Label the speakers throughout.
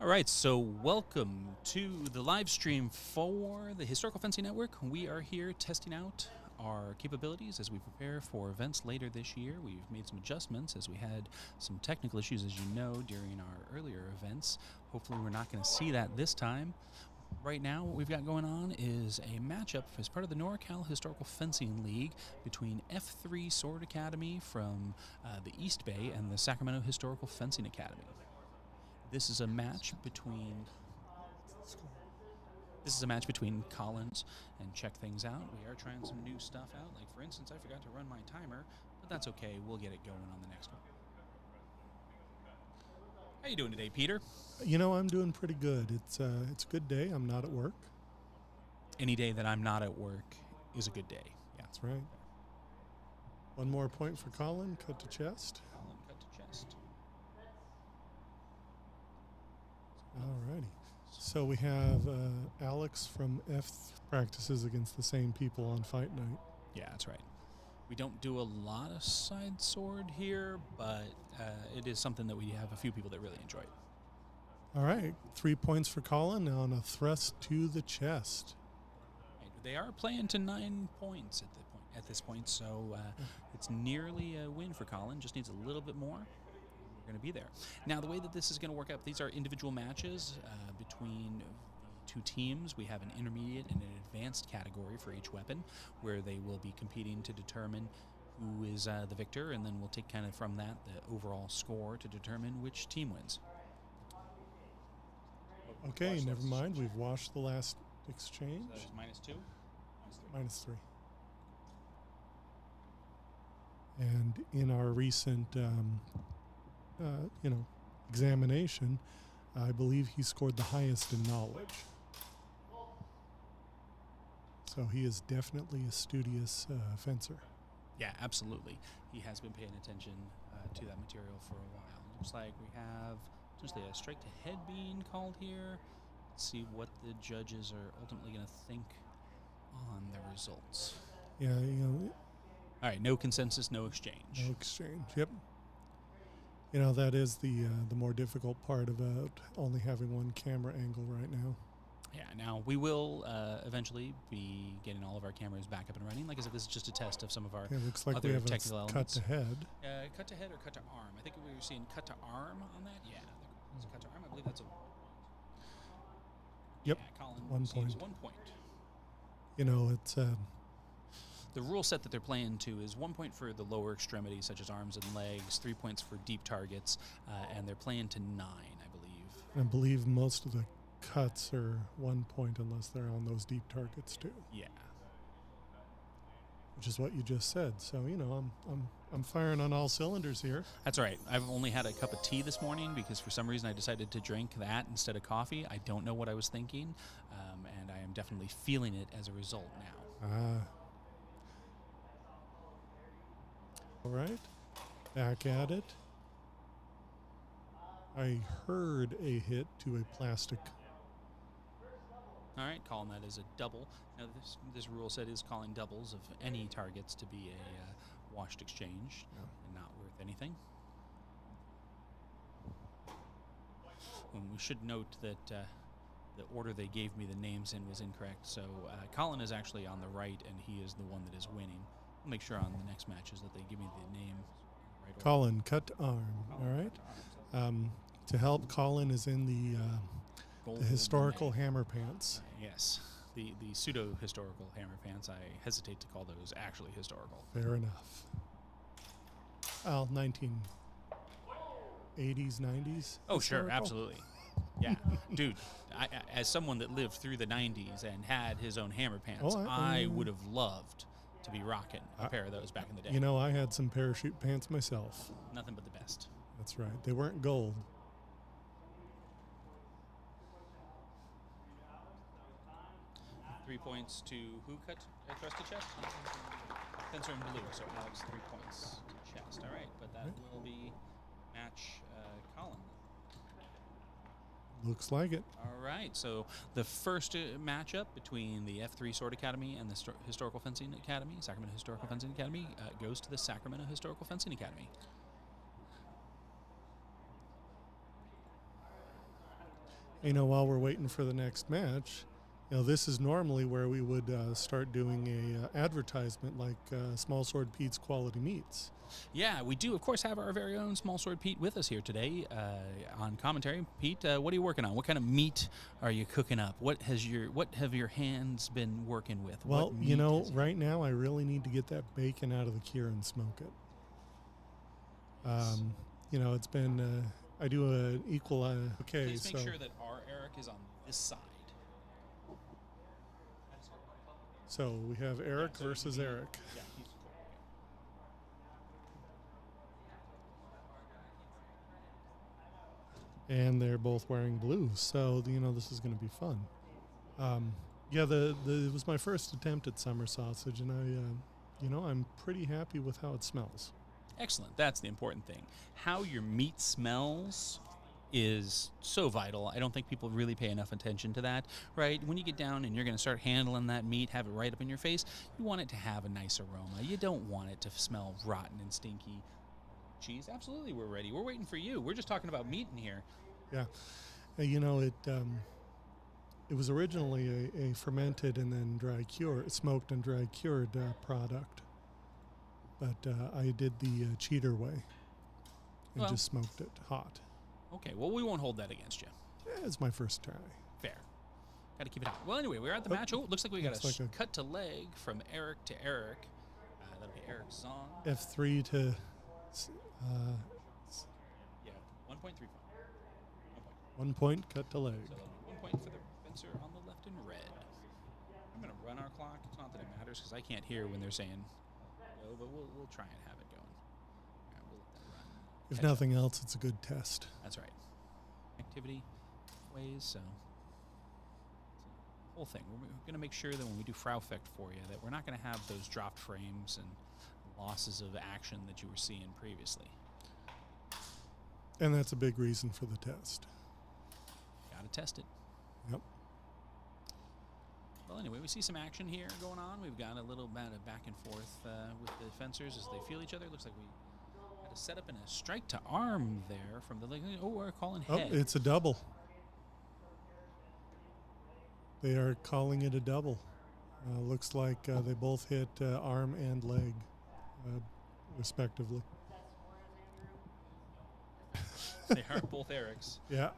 Speaker 1: All right, so welcome to the live stream for the Historical Fencing Network. We are here testing out our capabilities as we prepare for events later this year. We've made some adjustments as we had some technical issues, as you know, during our earlier events. Hopefully we're not going to see that this time. Right now, what we've got going on is a matchup as part of the NorCal Historical Fencing League between F3 Sword Academy from the East Bay and the Sacramento Historical Fencing Academy. This is a match between Collins and check things out. We are trying some new stuff out. Like, for instance, I forgot to run my timer, but that's okay. We'll get it going on the next one. How you doing today, Peter?
Speaker 2: You know, I'm doing pretty good. It's a good day. I'm not at work.
Speaker 1: Any day that I'm not at work is a good day. Yeah,
Speaker 2: that's right. One more point for Colin. Cut to chest.
Speaker 1: Colin, cut to chest.
Speaker 2: Alrighty. So we have Alex from F practices against the same people on fight night.
Speaker 1: Yeah, that's right. We don't do a lot of side sword here, but it is something that we have a few people that really enjoy.
Speaker 2: All right. 3 points for Colin on a thrust to the chest.
Speaker 1: They are playing to 9 points at this point, so it's nearly a win for Colin. Just needs a little bit more. We're going to be there. Now, the way that this is going to work out, these are individual matches between the two teams. We have an intermediate and an advanced category for each weapon, where they will be competing to determine who is the victor, and then we'll take kind of from that the overall score to determine which team wins.
Speaker 2: Okay, never mind. We've washed the last exchange.
Speaker 1: So that is -2?
Speaker 2: -3. And in our recent examination, I believe he scored the highest in knowledge. So he is definitely a studious fencer.
Speaker 1: Yeah, absolutely. He has been paying attention to that material for a while. Looks like we have essentially a strike to head being called here. Let's see what the judges are ultimately going to think on the results.
Speaker 2: Yeah,
Speaker 1: all right, no consensus, no exchange.
Speaker 2: No exchange, yep. You know, that is the more difficult part about only having one camera angle right now.
Speaker 1: Yeah, now we will eventually be getting all of our cameras back up and running. Like I said, this is just a test of some of our
Speaker 2: looks like
Speaker 1: other
Speaker 2: we have
Speaker 1: technical elements.
Speaker 2: Cut to head.
Speaker 1: Cut to head or cut to arm? I think we were seeing cut to arm on that. Yeah, it's cut to arm. I believe that's a...
Speaker 2: Yep,
Speaker 1: yeah, Colin
Speaker 2: 1 point.
Speaker 1: 1 point.
Speaker 2: You know, it's...
Speaker 1: the rule set that they're playing to is 1 point for the lower extremities, such as arms and legs, 3 points for deep targets, and they're playing to 9, I believe.
Speaker 2: I believe most of the cuts are 1 point unless they're on those deep targets too.
Speaker 1: Yeah.
Speaker 2: Which is what you just said. So, you know, I'm firing on all cylinders here.
Speaker 1: That's right. I've only had a cup of tea this morning because for some reason I decided to drink that instead of coffee. I don't know what I was thinking, and I am definitely feeling it as a result now.
Speaker 2: All right, back at it. I heard a hit to a plastic.
Speaker 1: All right, calling that as a double. Now, this rule set is calling doubles of any targets to be a washed exchange and not worth anything. And we should note that the order they gave me the names in was incorrect. So Colin is actually on the right, and he is the one that is winning. I'll make sure on the next matches that they give me the name right.
Speaker 2: Colin, cut to arm. All right. To help, Colin is in the historical hammer pants.
Speaker 1: Yes, the pseudo-historical hammer pants. I hesitate to call those actually historical.
Speaker 2: Fair enough. Well, 1980s, 90s.
Speaker 1: Oh, sure, absolutely. Yeah, dude, as someone that lived through the 90s and had his own hammer pants, I would have loved to be rocking a pair of those back in the day.
Speaker 2: You know, I had some parachute pants myself.
Speaker 1: Nothing but the best.
Speaker 2: That's right. They weren't gold.
Speaker 1: Three points to who cut thrust to chest? Fencer in blue, so Alex 3 points to chest. All right, but that will be match Colin.
Speaker 2: Looks like it.
Speaker 1: All right, so the first matchup between the F3 Sword Academy and the Historical Fencing Academy, Sacramento Historical Fencing Academy, goes to the Sacramento Historical Fencing Academy.
Speaker 2: While we're waiting for the next match, this is normally where we would start doing a advertisement like Small Sword Pete's Quality Meats.
Speaker 1: Yeah, we do, of course, have our very own Small Sword Pete with us here today on commentary. Pete, what are you working on? What kind of meat are you cooking up? What have your hands been working with?
Speaker 2: Well, right now I really need to get that bacon out of the cure and smoke it. It's been I do an equal. Okay,
Speaker 1: please make sure that our Eric is on this side.
Speaker 2: So we have Eric versus Eric.
Speaker 1: Yeah.
Speaker 2: And they're both wearing blue, so this is going to be fun. It was my first attempt at summer sausage, and I'm pretty happy with how it smells.
Speaker 1: Excellent. That's the important thing. How your meat smells is so vital. I don't think people really pay enough attention to that, right? When you get down and you're going to start handling that meat, have it right up in your face, you want it to have a nice aroma. You don't want it to smell rotten and stinky. Cheese? Absolutely, we're ready. We're waiting for you. We're just talking about meat in here.
Speaker 2: Yeah. It was originally a fermented and then smoked and dry cured product. But I did the cheater way and just smoked it hot.
Speaker 1: Okay, well, we won't hold that against you.
Speaker 2: Yeah, it's my first try.
Speaker 1: Fair. Got to keep it hot. Well, anyway, we're at the match. Oh, it looks like we got a cut to leg from Eric to Eric. That'll be Eric's song.
Speaker 2: F3 to...
Speaker 1: yeah, 1.35.
Speaker 2: 1 point, cut to leg.
Speaker 1: So 1 point for the fencer on the left in red. I'm going to run our clock. It's not that it matters because I can't hear when they're saying no, but we'll try and have it going. All right, we'll let that run.
Speaker 2: If nothing else, it's a good test.
Speaker 1: That's right. Activity ways, so whole thing. We're going to make sure that when we do Frau Effect for you that we're not going to have those dropped frames and losses of action that you were seeing previously.
Speaker 2: And that's a big reason for the test.
Speaker 1: Got to test it.
Speaker 2: Yep.
Speaker 1: Well, anyway, we see some action here going on. We've got a little bit of back and forth with the fencers as they feel each other. Looks like we had a setup and a strike to arm there from the leg. Oh, we're calling head.
Speaker 2: Oh, it's a double. They are calling it a double. Looks like they both hit arm and leg, respectively.
Speaker 1: They are both Eric's.
Speaker 2: Yeah.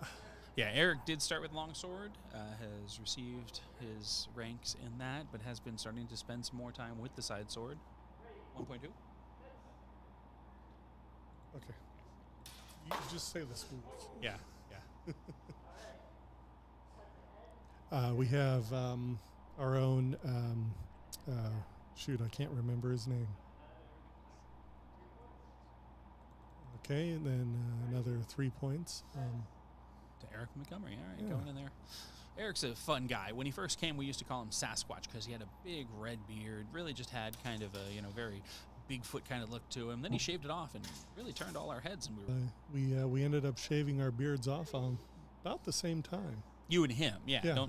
Speaker 1: Yeah, Eric did start with longsword, has received his ranks in that, but has been starting to spend some more time with the side sword. 1.2.
Speaker 2: Okay. You just say the schools.
Speaker 1: Yeah.
Speaker 2: We have our own, I can't remember his name. Okay, and then another 3 points.
Speaker 1: To Eric Montgomery. All right, going in there. Eric's a fun guy. When he first came, we used to call him Sasquatch because he had a big red beard, really just had kind of a, very Bigfoot kind of look to him. Then he shaved it off and really turned all our heads. And
Speaker 2: we ended up shaving our beards off on about the same time.
Speaker 1: You and him, yeah.
Speaker 2: No,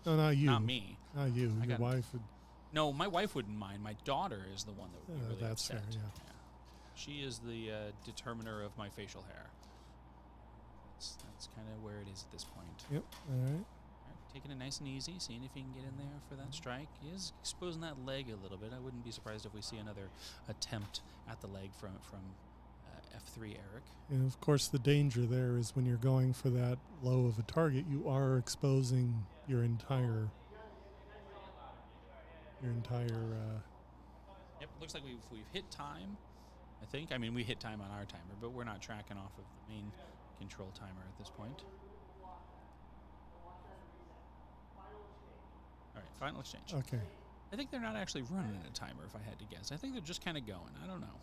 Speaker 2: not you.
Speaker 1: Not me.
Speaker 2: Not you. Your wife would...
Speaker 1: No, my wife wouldn't mind. My daughter is the one that would be really
Speaker 2: that's
Speaker 1: upset.
Speaker 2: fair, yeah.
Speaker 1: She is the determiner of my facial hair. That's kind of where it is at this point.
Speaker 2: Yep, all right.
Speaker 1: Taking it nice and easy, seeing if he can get in there for that strike. He is exposing that leg a little bit. I wouldn't be surprised if we see another attempt at the leg from F3 Eric.
Speaker 2: And of course, the danger there is when you're going for that low of a target, you are exposing your entire.
Speaker 1: Yep, looks like we've hit time. I think. I mean, we hit time on our timer, but we're not tracking off of the main control timer at this point. All right, final exchange.
Speaker 2: Okay.
Speaker 1: I think they're not actually running a timer, if I had to guess. I think they're just kind of going. I don't know.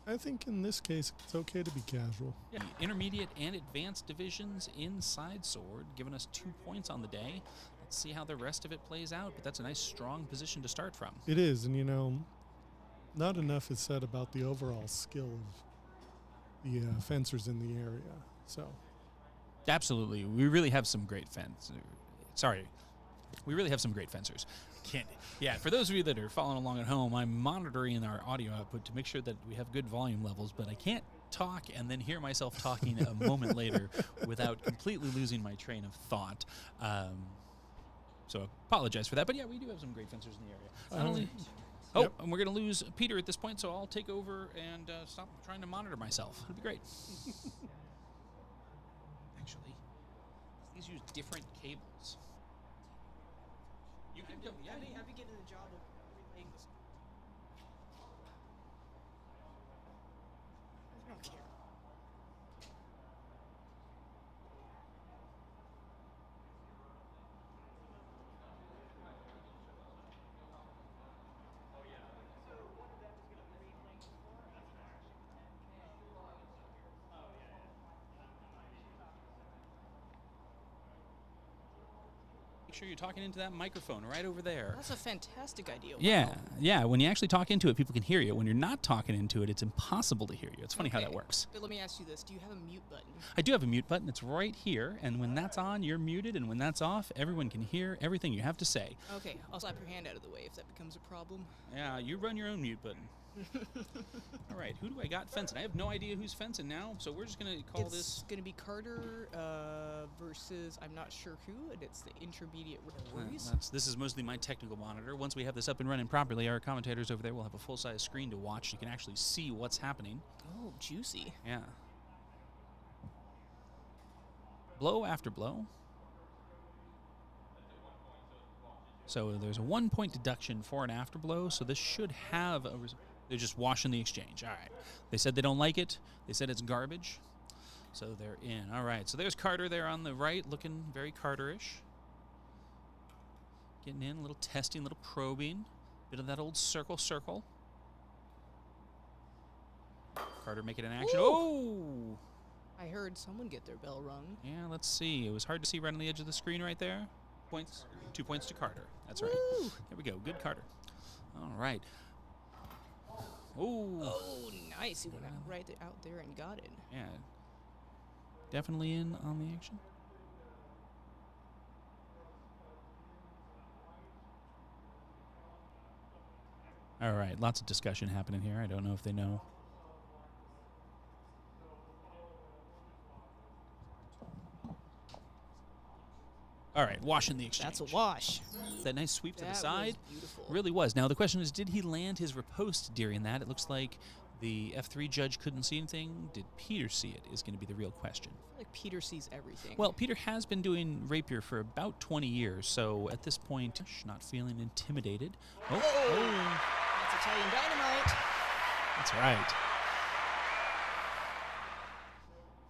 Speaker 2: I think in this case it's okay to be casual.
Speaker 1: Yeah. The intermediate and advanced divisions inside sword, giving us 2 points on the day. Let's see how the rest of it plays out, but that's a nice, strong position to start from.
Speaker 2: It is, and not enough is said about the overall skill of the fencers in the area. So,
Speaker 1: absolutely, we really have some great we really have some great fencers. For those of you that are following along at home, I'm monitoring our audio output to make sure that we have good volume levels, but I can't talk and then hear myself talking a moment later without completely losing my train of thought. So I apologize for that. But yeah, we do have some great fencers in the area. Not only, and we're going to lose Peter at this point, so I'll take over and stop trying to monitor myself. It'll be great. Actually, these use different cables. You can go. Yeah,
Speaker 3: I've been getting the job of relaying this. I don't care.
Speaker 1: Make sure you're talking into that microphone right over there.
Speaker 3: That's a fantastic idea.
Speaker 1: Yeah,
Speaker 3: Wow.
Speaker 1: yeah. When you actually talk into it, people can hear you. When you're not talking into it, it's impossible to hear you. It's funny how that works.
Speaker 3: But let me ask you this. Do you have a mute button?
Speaker 1: I do have a mute button. It's right here. And when that's on, you're muted. And when that's off, everyone can hear everything you have to say.
Speaker 3: Okay, I'll slap your hand out of the way if that becomes a problem.
Speaker 1: Yeah, you run your own mute button. All right, who do I got fencing? I have no idea who's fencing now, so we're just going to call this...
Speaker 3: It's going to be Carter versus I'm not sure who, and it's the intermediate race.
Speaker 1: This is mostly my technical monitor. Once we have this up and running properly, our commentators over there will have a full-size screen to watch. You can actually see what's happening.
Speaker 3: Oh, juicy.
Speaker 1: Yeah. Blow after blow. So there's a 1-point deduction for an afterblow, so this should have a... They're just washing the exchange. All right. They said they don't like it. They said it's garbage. So they're in. All right. So there's Carter there on the right, looking very Carter-ish. Getting in, a little testing, a little probing. Bit of that old circle. Carter making an action.
Speaker 3: Ooh.
Speaker 1: Oh!
Speaker 3: I heard someone get their bell rung.
Speaker 1: Yeah, let's see. It was hard to see right on the edge of the screen right there. 2 points to Carter. That's right.
Speaker 3: Woo.
Speaker 1: There we go. Good Carter. All right. Ooh.
Speaker 3: Oh, nice. He went out there and got it.
Speaker 1: Yeah. Definitely in on the action. All right. Lots of discussion happening here. I don't know if they know. All right, washing the exchange.
Speaker 3: That's a wash.
Speaker 1: That nice sweep to the
Speaker 3: That
Speaker 1: side.
Speaker 3: was beautiful.
Speaker 1: Really was. Now, the question is, did he land his riposte during that? It looks like the F3 judge couldn't see anything. Did Peter see it is going to be the real question.
Speaker 3: I feel like Peter sees everything.
Speaker 1: Well, Peter has been doing rapier for about 20 years, so at this point, not feeling intimidated. Oh.
Speaker 3: That's Italian Dynamite.
Speaker 1: That's right.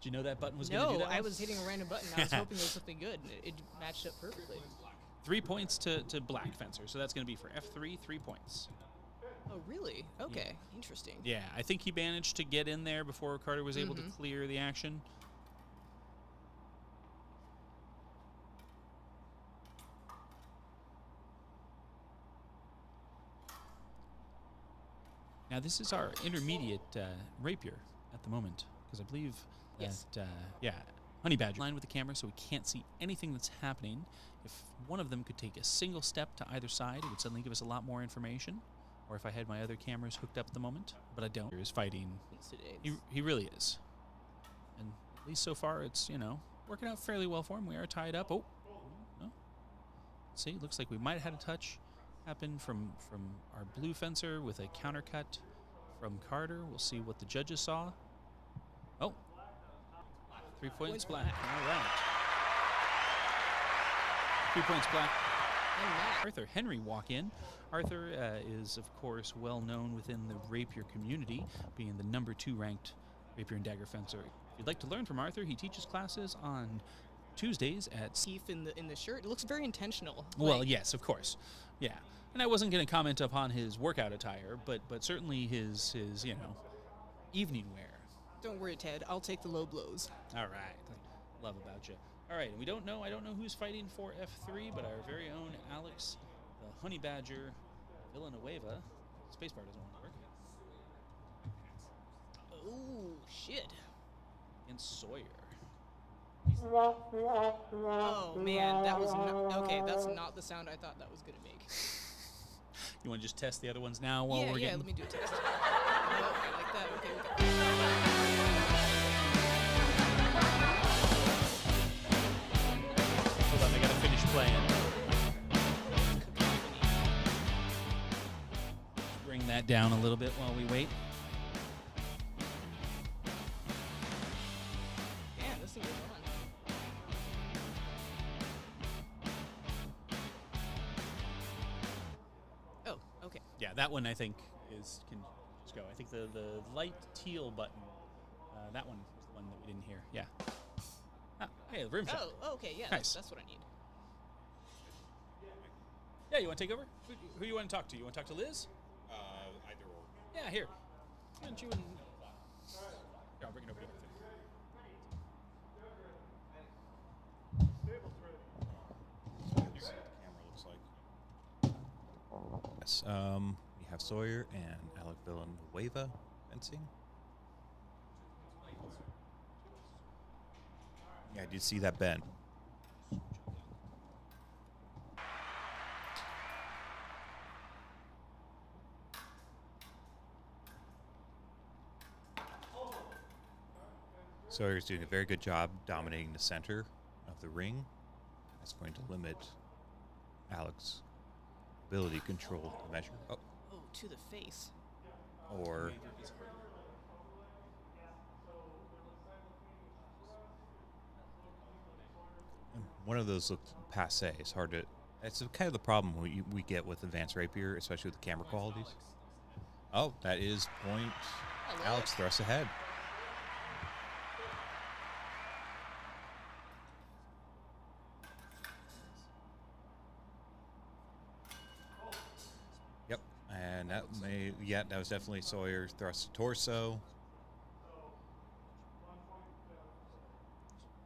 Speaker 1: Did you know that button was going to do that?
Speaker 3: No, I was hitting a random button. I was hoping there was something good, and it matched up perfectly.
Speaker 1: 3 points to black fencer, so that's going to be for F3, 3 points.
Speaker 3: Oh, really? Okay, interesting.
Speaker 1: Yeah, I think he managed to get in there before Carter was able to clear the action. Now, this is our intermediate rapier at the moment, because I believe that, Honey Badger line with the camera, so we can't see anything that's happening. If one of them could take a single step to either side, it would suddenly give us a lot more information. Or if I had my other cameras hooked up at the moment, but I don't. He's fighting. He really is. And at least so far, it's, working out fairly well for him. We are tied up. Oh, no. See, looks like we might have had a touch happen from our blue fencer with a counter cut from Carter. We'll see what the judges saw. Oh, 3 points black. All right. 3 points black. Arthur Henry walk in. Arthur is, of course, well known within the rapier community, being the #2 ranked rapier and dagger fencer. If you'd like to learn from Arthur, he teaches classes on Tuesdays at
Speaker 3: Teeth in the shirt. It looks very intentional.
Speaker 1: Well, yes, of course. Yeah. And I wasn't going to comment upon his workout attire, but certainly his evening wear.
Speaker 3: Don't worry, Ted. I'll take the low blows.
Speaker 1: All right. Love about you. All right. And I don't know who's fighting for F3, but our very own Alex, the Honey Badger, Villanueva. Spacebar doesn't want to work.
Speaker 3: Oh, shit.
Speaker 1: And Sawyer.
Speaker 3: Oh, man. That was not... Okay, that's not the sound I thought that was going to make.
Speaker 1: You want to just test the other ones now while we're getting...
Speaker 3: Yeah, let me do a test. Oh, I like that. Okay.
Speaker 1: playing. Bring that down a little bit while we wait.
Speaker 3: Damn, this thing is on. Oh, okay.
Speaker 1: Yeah, that one I think can just go. I think the light teal button, that one was the one that we didn't hear. Yeah. Ah, hey, the room shot.
Speaker 3: Oh, okay, yeah,
Speaker 1: Nice.
Speaker 3: that's what I need.
Speaker 1: Yeah, you want to take over? Who you want to talk to? You want to talk to Liz?
Speaker 4: Either or.
Speaker 1: Yeah, here. Why don't you and... Here, I'll bring it over to you.
Speaker 4: Here's what the camera looks like. Yes. We have Sawyer and Alec Villanueva fencing. Yeah, I did see that bend. Sawyer's doing a very good job dominating the center of the ring. That's going to limit Alec's ability to control the measure. Oh,
Speaker 3: Oh, to the face.
Speaker 4: or one of those looked passe. It's hard to. It's kind of the problem we get with advanced rapier, especially with the camera qualities. Oh, that is point. Alex thrusts ahead. Yep, and that that was definitely Sawyer's thrust to torso.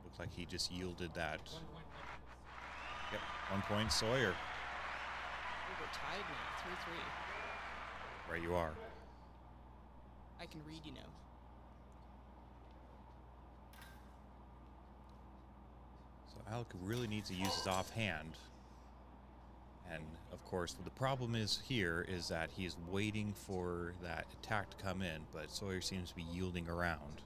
Speaker 4: Looks like he just yielded that. Yep, 1 point Sawyer.
Speaker 3: We're tied now, 3-3.
Speaker 4: Right you are.
Speaker 3: I can read, you know.
Speaker 4: So Alec really needs to use his offhand. And of course, the problem is that he's waiting for that attack to come in, but Sawyer seems to be yielding around.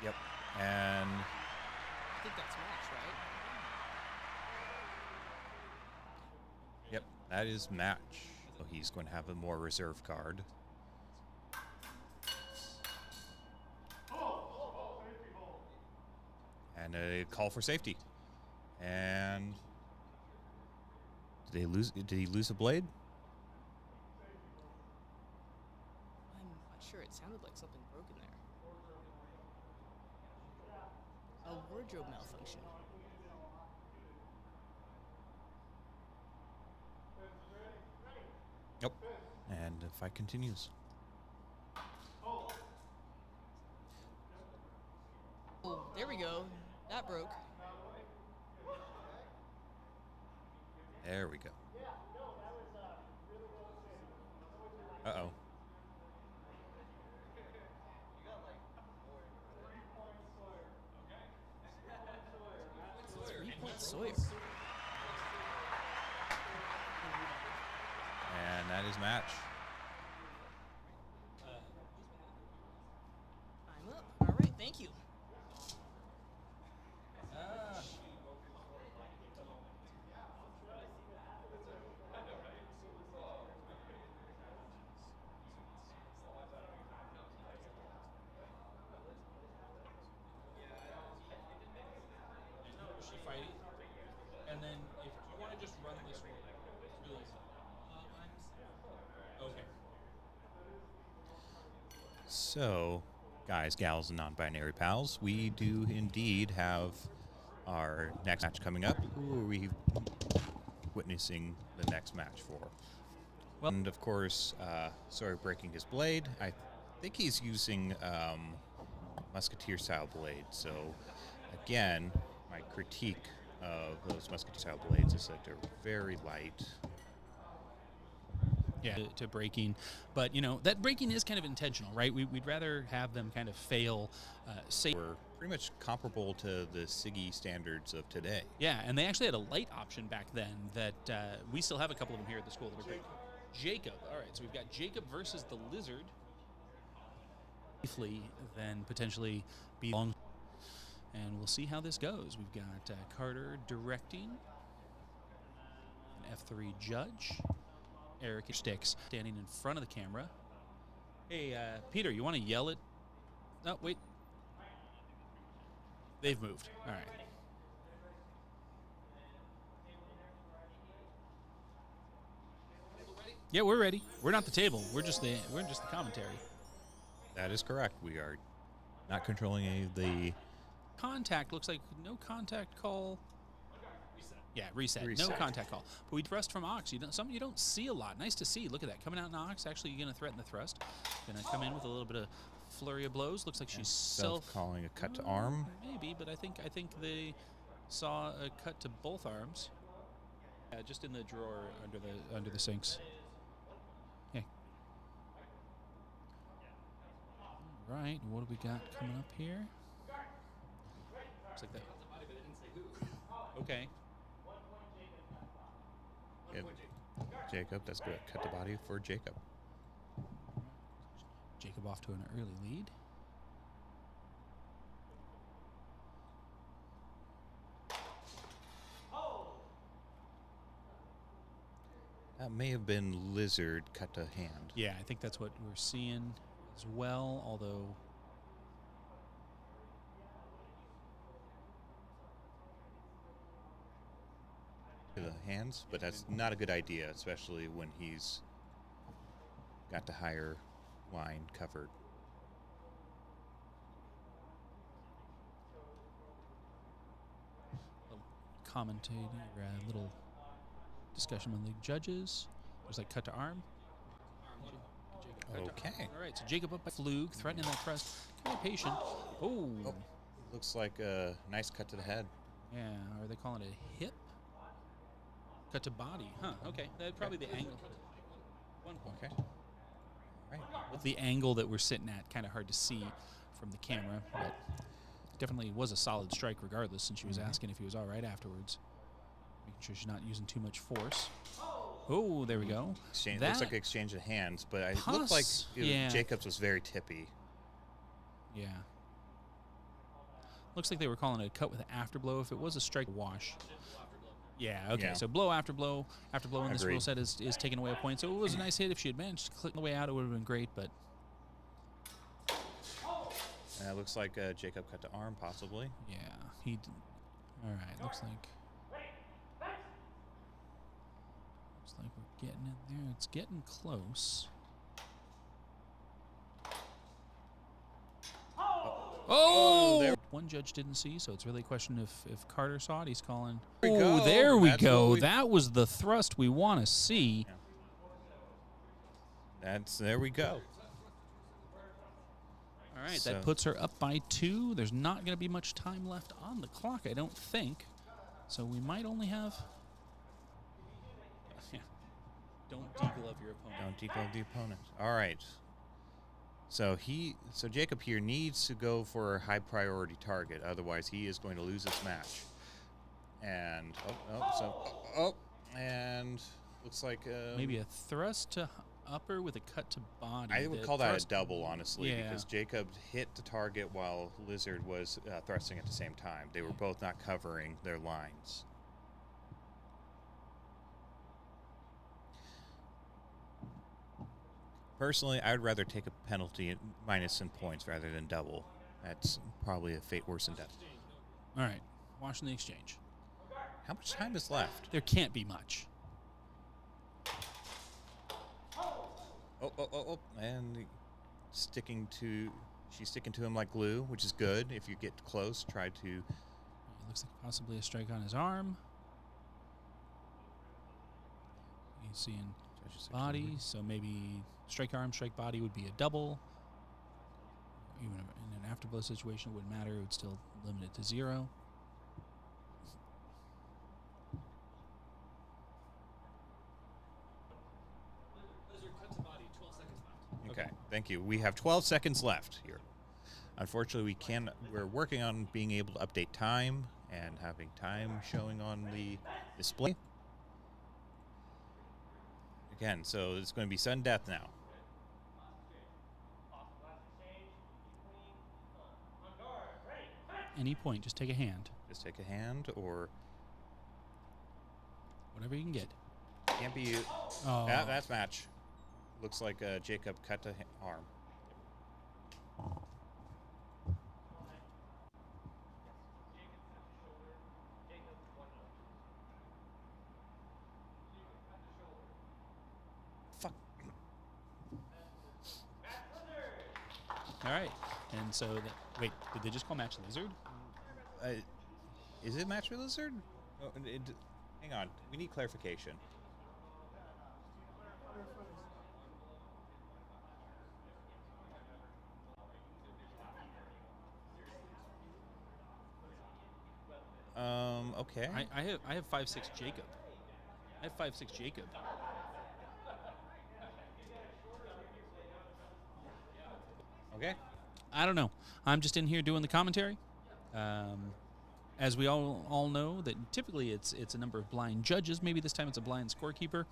Speaker 4: Yep, and
Speaker 3: I think that's match, right?
Speaker 4: yep, that is match. So he's going to have a more reserve card. And a call for safety. And did he lose a blade?
Speaker 3: I'm not sure. It sounded like something broken there. A wardrobe malfunction.
Speaker 4: Nope. And the fight continues.
Speaker 3: Oh, there we go. That broke.
Speaker 4: There we go. Uh-oh.
Speaker 3: 3-point Sawyer.
Speaker 4: And that is match.
Speaker 3: I'm up. All right, thank you.
Speaker 1: Is she fighting? And then if you want to just run this one, really. Okay.
Speaker 4: So, guys, gals, and non-binary pals, we do indeed have our next match coming up. Who are we witnessing the next match for? Well, and of course, Sawyer breaking his blade. I think he's using musketeer-style blade. So, again, my critique of those musketeer-style blades is that they're very light.
Speaker 1: Yeah, to breaking, but you know that breaking is kind of intentional, right? We'd rather have them kind of fail safe.
Speaker 4: We're pretty much comparable to the Siggy standards of today.
Speaker 1: Yeah, and they actually had a light option back then that we still have a couple of them here at the school that are great. Jacob. All right, so we've got Jacob versus the Lizard. Briefly, then potentially be long. And we'll see how this goes. We've got Carter directing, an F3 judge, Eric Sticks standing in front of the camera. Hey, Peter, you want to yell at... Oh, wait. They've moved. All right. Yeah, we're ready. We're not the table. We're just the commentary.
Speaker 4: That is correct. We are not controlling any of the
Speaker 1: Contact looks like no contact call. Reset. Yeah, reset. No contact call. But we thrust from Ox. Something you don't see a lot. Nice to see. Look at that. Coming out in Ox. Actually, you're going to threaten the thrust. Going to come in with a little bit of flurry of blows. Looks like she's
Speaker 4: self-calling a cut to arm.
Speaker 1: Maybe, but I think they saw a cut to both arms. Just in the drawer under the sinks. Okay. All right. What do we got coming up here? Looks like that. Okay.
Speaker 4: Yeah, Jacob, that's good. Cut the body for Jacob.
Speaker 1: Jacob off to an early lead.
Speaker 4: That may have been Lizard cut to hand.
Speaker 1: Yeah, I think that's what we're seeing as well, although...
Speaker 4: To the hands, but that's not a good idea, especially when he's got the higher line covered.
Speaker 1: Commentating, a little discussion among the judges. There's like cut to arm.
Speaker 4: Okay.
Speaker 1: All right, so Jacob up by Flug, threatening that thrust. Kind of patient. Oh.
Speaker 4: Looks like a nice cut to the head.
Speaker 1: Yeah, are they calling it a hip? Cut to body. Huh, okay. That's probably the angle. 1 point.
Speaker 4: Okay. All right.
Speaker 1: With the angle that we're sitting at, kind of hard to see from the camera, but definitely was a solid strike regardless, since she was asking if he was all right afterwards. Making sure she's not using too much force. Oh, there we go.
Speaker 4: Looks like an exchange of hands, but it looked like Jacobs was very tippy.
Speaker 1: Yeah. Looks like they were calling it a cut with an afterblow. If it was a strike, wash. Yeah, okay.
Speaker 4: Yeah.
Speaker 1: So blow after blow in this rule set is taking away a point. So it was a nice hit. If she had managed to click the way out, it would have been great, but...
Speaker 4: It looks like Jacob cut to arm, possibly.
Speaker 1: Yeah, he did. All right, looks like we're getting in there. It's getting close. Oh! One judge didn't see, so it's really a question if Carter saw it. He's calling. Oh, there we go. That was the thrust we want to see.
Speaker 4: Yeah. There we go.
Speaker 1: All right, that puts her up by 2. There's not going to be much time left on the clock, I don't think. So we might only have... Yeah. Don't deglove your opponent.
Speaker 4: Don't deglove the opponent. All right. So Jacob here needs to go for a high priority target, otherwise he is going to lose this match. And and looks like
Speaker 1: maybe a thrust to upper with a cut to body.
Speaker 4: I would call that a double, honestly, because Jacob hit the target while Lizard was thrusting at the same time. They were both not covering their lines. Personally, I would rather take a penalty minus in points rather than double. That's probably a fate worse than death.
Speaker 1: All right, watching the exchange.
Speaker 4: How much time is left?
Speaker 1: There can't be much.
Speaker 4: And she's sticking to him like glue, which is good. If you get close, try to...
Speaker 1: It looks like possibly a strike on his arm. He's seeing body, so maybe strike arm, strike body would be a double. Even in an afterblow situation, it wouldn't matter. It would still limit it to 0.
Speaker 4: Okay, thank you. We have 12 seconds left here. Unfortunately, we're working on being able to update time and having time showing on the display. Again, so it's going to be sudden death now.
Speaker 1: any point, just take a hand.
Speaker 4: Just take a hand or
Speaker 1: Whatever you can get.
Speaker 4: can't be.
Speaker 1: Oh.
Speaker 4: That's match. Looks like Jacob cut the arm. Fuck.
Speaker 1: All right. And so, wait, did they just call match lizard?
Speaker 4: Is it match with lizard? Oh, hang on. We need clarification. Okay.
Speaker 1: I have 5-6 Jacob. I have 5-6 Jacob.
Speaker 4: Okay.
Speaker 1: I don't know. I'm just in here doing the commentary. As we all know, that typically it's a number of blind judges. Maybe this time it's a blind scorekeeper.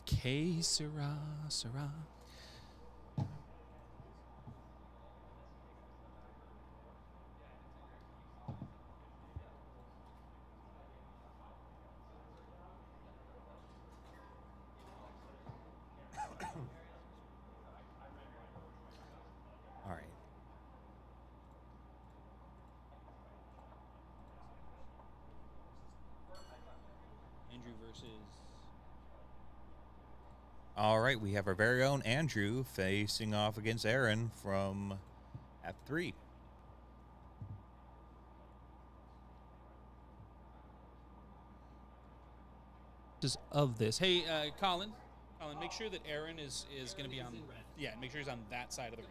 Speaker 1: Que sera, sera.
Speaker 4: All right.
Speaker 1: Andrew versus.
Speaker 4: All right. We have our very own Andrew facing off against Aaron from F3.
Speaker 1: Of this. Hey, Colin, make sure that Aaron is going to be on. Yeah, make sure he's on that side of the ring.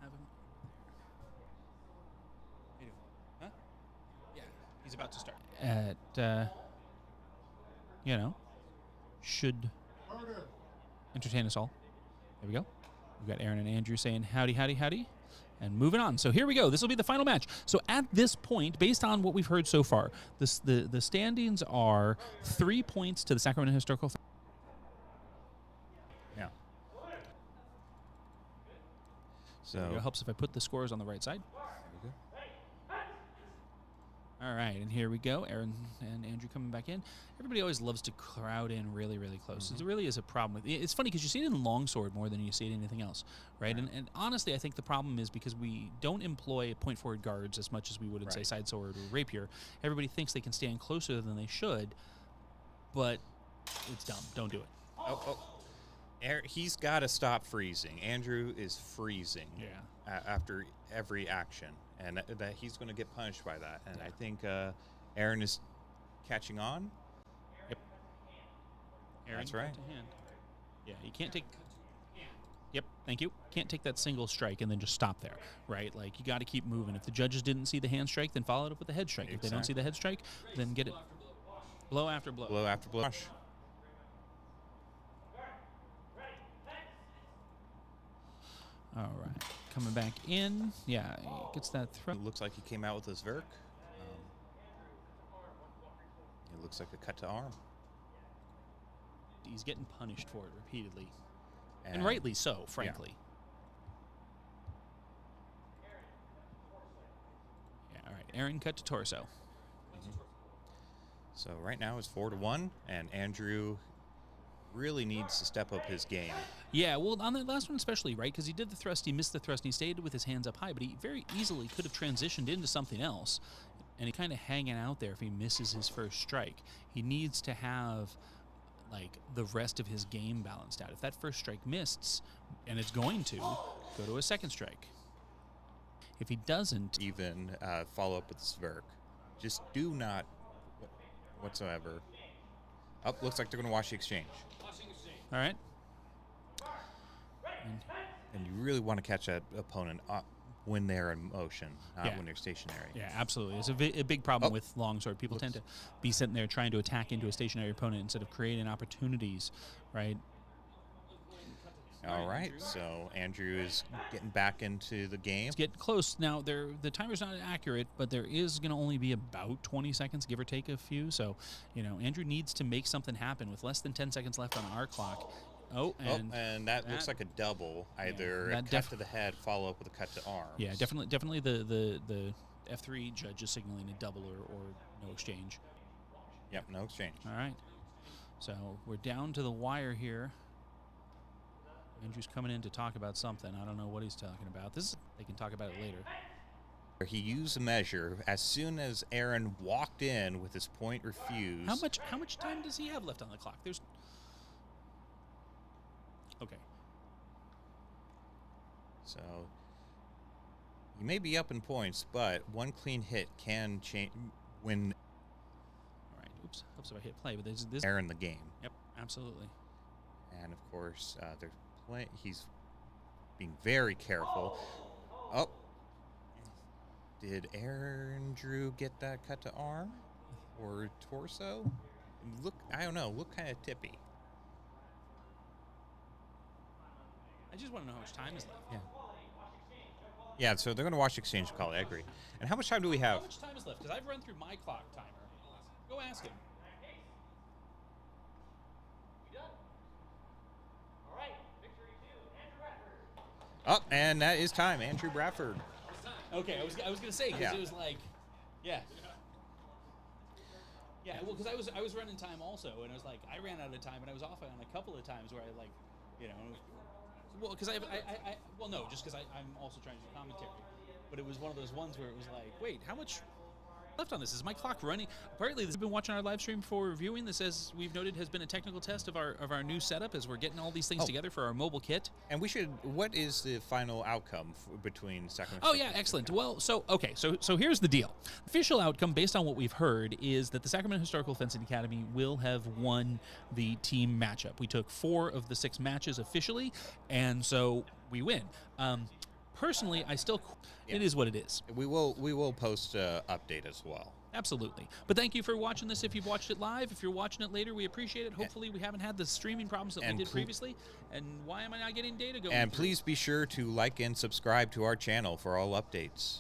Speaker 1: Have him. How you doing? Huh? Yeah, he's about to start. Should entertain us all. There we go. We've got Aaron and Andrew saying howdy, howdy, howdy. And moving on. So here we go. This will be the final match. So at this point, based on what we've heard so far, the standings are 3 points to the Sacramento Historical.
Speaker 4: Yeah. So
Speaker 1: It helps if I put the scores on the right side.
Speaker 4: there we go.
Speaker 1: All right, and here we go. Aaron and Andrew coming back in. Everybody always loves to crowd in really, really close. It really is a problem. It's funny because you see it in longsword more than you see it in anything else, right? And honestly, I think the problem is because we don't employ point forward guards as much as we would in, say, side sword or rapier. Everybody thinks they can stand closer than they should, but it's dumb. Don't do it.
Speaker 4: Oh. He's got to stop freezing. Andrew is freezing after every action, and that he's going to get punished by that. And I think Aaron is catching on.
Speaker 1: Yep. Aaron,
Speaker 4: That's right.
Speaker 1: hand. Yeah, you can't take. Yep, thank you. Can't take that single strike and then just stop there, right? Like, you got to keep moving. If the judges didn't see the hand strike, then follow it up with the head strike. If they don't see the head strike, then get it blow after blow.
Speaker 4: Blow after blow.
Speaker 1: All right, coming back in. Yeah, he gets that throw.
Speaker 4: It looks like he came out with his Verk. It looks like a cut to arm.
Speaker 1: He's getting punished for it repeatedly. And rightly so, frankly. Yeah, all right. Aaron cut to torso.
Speaker 4: So right now it's 4-1, and Andrew really needs to step up his game.
Speaker 1: Yeah, well, on that last one especially, right? Because he did the thrust, he missed the thrust, and he stayed with his hands up high, but he very easily could have transitioned into something else. And he kind of hanging out there if he misses his first strike. He needs to have, like, the rest of his game balanced out. If that first strike missed, and it's going to, go to a second strike. If he doesn't...
Speaker 4: Even follow up with his Verk. Just do not whatsoever. Oh, looks like they're going to watch the exchange.
Speaker 1: All right.
Speaker 4: And you really want to catch that opponent when they're in motion, not when they're stationary.
Speaker 1: Yeah, absolutely. It's a big problem with longsword. People tend to be sitting there trying to attack into a stationary opponent instead of creating opportunities, right?
Speaker 4: All right, so Andrew is getting back into the game.
Speaker 1: It's getting close. Now, the timer's not accurate, but there is going to only be about 20 seconds, give or take a few. So, Andrew needs to make something happen with less than 10 seconds left on our clock.
Speaker 4: And that looks like a double. Either a cut to the head, follow up with a cut to arms.
Speaker 1: Yeah, definitely the F3 judge is signaling a double or no exchange.
Speaker 4: Yep, no exchange.
Speaker 1: All right. So we're down to the wire here. Andrew's coming in to talk about something. I don't know what he's talking about. They can talk about it later.
Speaker 4: He used a measure as soon as Aaron walked in with his point refused.
Speaker 1: How much time does he have left on the clock? Okay.
Speaker 4: So he may be up in points, but one clean hit can change when.
Speaker 1: All right. Oops. Helps if I hit play, but this
Speaker 4: Aaron the game.
Speaker 1: Yep. Absolutely.
Speaker 4: And of course, he's being very careful. Oh. Did Andrew get that cut to arm or torso? I don't know. Look kind of tippy.
Speaker 1: I just want to know how much time is left.
Speaker 4: Yeah. Yeah, so they're going to watch the exchange call. I agree. And how much time do we have?
Speaker 1: How much time is left? Because I've run through my clock timer. Go ask him.
Speaker 4: Oh, and that is time. Andrew Bradford.
Speaker 1: Okay, I was gonna say because it was like, yeah, well, because I was running time also, and I was like, I ran out of time, and I was off on a couple of times where I well, because just because I'm also trying to do commentary, but it was one of those ones where it was like, wait, how much left on this? Is my clock running? Apparently, this has been watching our live stream for reviewing. This, as we've noted, has been a technical test of our new setup as we're getting all these things together for our mobile kit.
Speaker 4: And what is the final outcome between Sacramento?
Speaker 1: Oh yeah, excellent. Well, so here's the deal. Official outcome, based on what we've heard, is that the Sacramento Historical Fencing Academy will have won the team matchup. We took 4 of the 6 matches officially, and so we win. Personally, it is what it is.
Speaker 4: We will post an update as well.
Speaker 1: Absolutely. But thank you for watching this. If you've watched it live, if you're watching it later, we appreciate it. Hopefully, we haven't had the streaming problems that we did previously. And why am I not getting data going?
Speaker 4: And please be sure to like and subscribe to our channel for all updates.